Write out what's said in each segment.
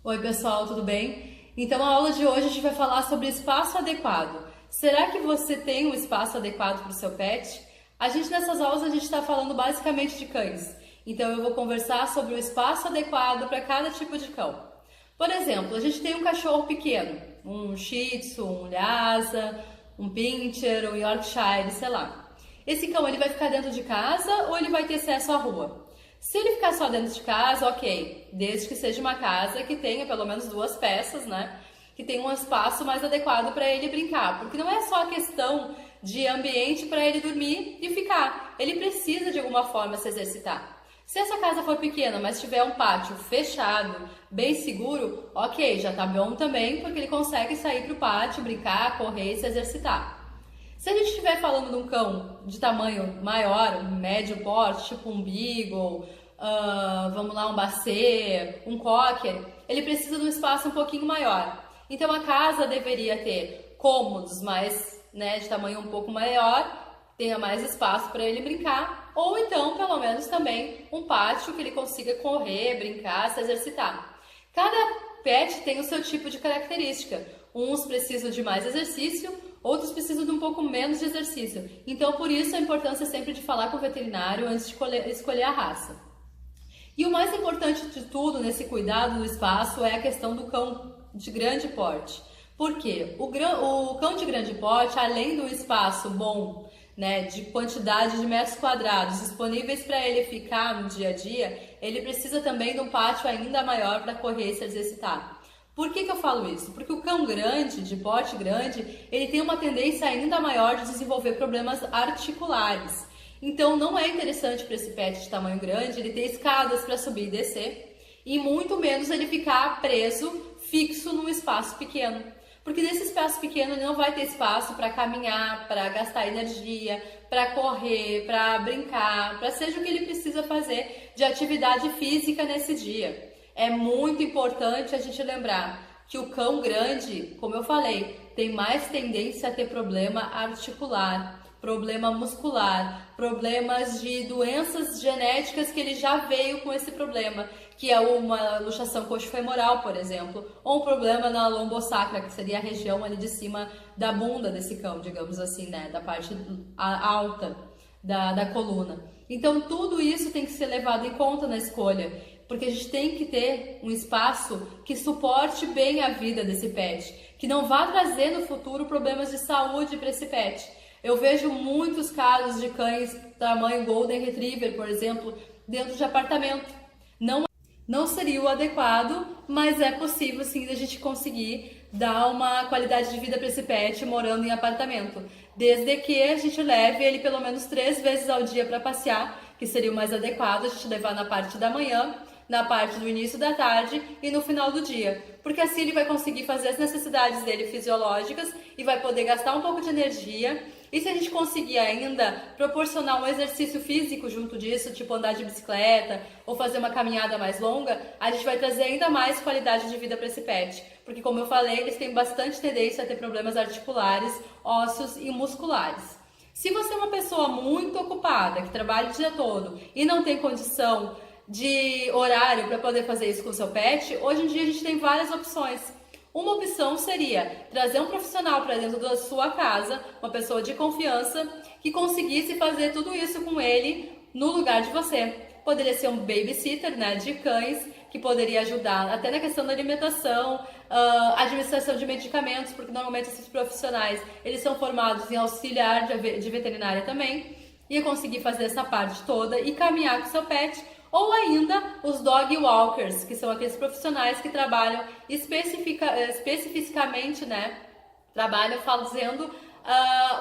Oi pessoal, tudo bem? Então a aula de hoje a gente vai falar sobre espaço adequado. Será que você tem um espaço adequado para o seu pet? Nessas aulas a gente está falando basicamente de cães. Então eu vou conversar sobre o espaço adequado para cada tipo de cão. Por exemplo, a gente tem um cachorro pequeno, um Shih Tzu, um Lhasa, um Pinscher, um Yorkshire, sei lá. Esse cão ele vai ficar dentro de casa ou ele vai ter acesso à rua? Se ele ficar só dentro de casa, ok, desde que seja uma casa que tenha pelo menos duas peças, né? Que tenha um espaço mais adequado para ele brincar, porque não é só a questão de ambiente para ele dormir e ficar, ele precisa de alguma forma se exercitar. Se essa casa for pequena, mas tiver um pátio fechado, bem seguro, ok, já tá bom também, porque ele consegue sair para o pátio, brincar, correr e se exercitar. Se a gente estiver falando de um cão de tamanho maior, médio porte, tipo um Beagle, vamos lá, um Basset, um Cocker, ele precisa de um espaço um pouquinho maior. Então a casa deveria ter cômodos mais, né, de tamanho um pouco maior, tenha mais espaço para ele brincar, ou então, pelo menos também, um pátio que ele consiga correr, brincar, se exercitar. Cada pet tem o seu tipo de característica. Uns precisam de mais exercício, outros precisam de um pouco menos de exercício. Então, por isso, a importância sempre de falar com o veterinário antes de escolher a raça. E o mais importante de tudo nesse cuidado do espaço é a questão do cão de grande porte. Por quê? O cão de grande porte, além do espaço bom, né, de quantidade de metros quadrados disponíveis para ele ficar no dia a dia, ele precisa também de um pátio ainda maior para correr e se exercitar. Por que eu falo isso? Porque o cão grande, de porte grande, ele tem uma tendência ainda maior de desenvolver problemas articulares. Então não é interessante para esse pet de tamanho grande ele ter escadas para subir e descer, e muito menos ele ficar preso, fixo num espaço pequeno. Porque nesse espaço pequeno ele não vai ter espaço para caminhar, para gastar energia, para correr, para brincar, para seja o que ele precisa fazer de atividade física nesse dia. É muito importante a gente lembrar que o cão grande, como eu falei, tem mais tendência a ter problema articular, problema muscular, problemas de doenças genéticas que ele já veio com esse problema, que é uma luxação coxofemoral, por exemplo, ou um problema na lombosacra, que seria a região ali de cima da bunda desse cão, digamos assim, né, da parte alta da coluna. Então tudo isso tem que ser levado em conta na escolha, porque a gente tem que ter um espaço que suporte bem a vida desse pet, que não vá trazer no futuro problemas de saúde para esse pet. Eu vejo muitos casos de cães tamanho Golden Retriever, por exemplo, dentro de apartamento. Não seria o adequado, mas é possível sim a gente conseguir dar uma qualidade de vida para esse pet morando em apartamento, desde que a gente leve ele pelo menos 3 vezes ao dia para passear, que seria o mais adequado a gente levar na parte da manhã, na parte do início da tarde e no final do dia, porque assim ele vai conseguir fazer as necessidades dele fisiológicas e vai poder gastar um pouco de energia. E se a gente conseguir ainda proporcionar um exercício físico junto disso, tipo andar de bicicleta ou fazer uma caminhada mais longa, a gente vai trazer ainda mais qualidade de vida para esse pet, porque como eu falei, eles têm bastante tendência a ter problemas articulares, ósseos e musculares. Se você é uma pessoa muito ocupada, que trabalha o dia todo e não tem condição de horário para poder fazer isso com o seu pet, hoje em dia a gente tem várias opções. Uma opção seria trazer um profissional para dentro da sua casa, uma pessoa de confiança, que conseguisse fazer tudo isso com ele no lugar de você. Poderia ser um babysitter, né, de cães, que poderia ajudar até na questão da alimentação, administração de medicamentos, porque normalmente esses profissionais eles são formados em auxiliar de veterinária também, ia conseguir fazer essa parte toda e caminhar com seu pet. Ou ainda os dog walkers, que são aqueles profissionais que trabalham especificamente, né, trabalham fazendo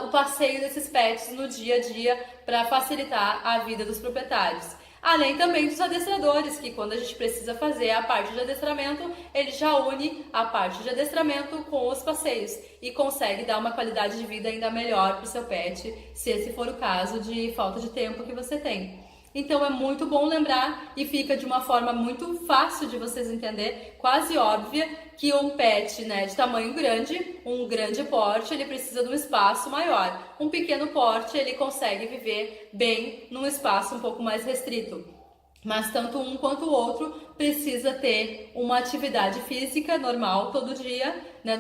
o passeio desses pets no dia a dia para facilitar a vida dos proprietários. Além também dos adestradores, que quando a gente precisa fazer a parte de adestramento, ele já une a parte de adestramento com os passeios e consegue dar uma qualidade de vida ainda melhor para o seu pet, se esse for o caso de falta de tempo que você tem. Então é muito bom lembrar e fica de uma forma muito fácil de vocês entender, quase óbvia, que um pet, né, de tamanho grande, um grande porte, ele precisa de um espaço maior. Um pequeno porte, ele consegue viver bem num espaço um pouco mais restrito. Mas tanto um quanto o outro precisa ter uma atividade física normal todo dia, né,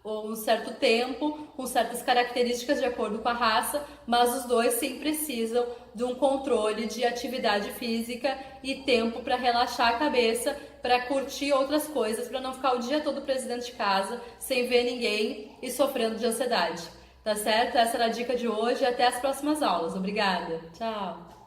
um certo tempo, com certas características de acordo com a raça, mas os dois sim precisam de um controle de atividade física e tempo para relaxar a cabeça, para curtir outras coisas, para não ficar o dia todo preso dentro de casa, sem ver ninguém e sofrendo de ansiedade. Tá certo? Essa era a dica de hoje e até as próximas aulas. Obrigada. Tchau!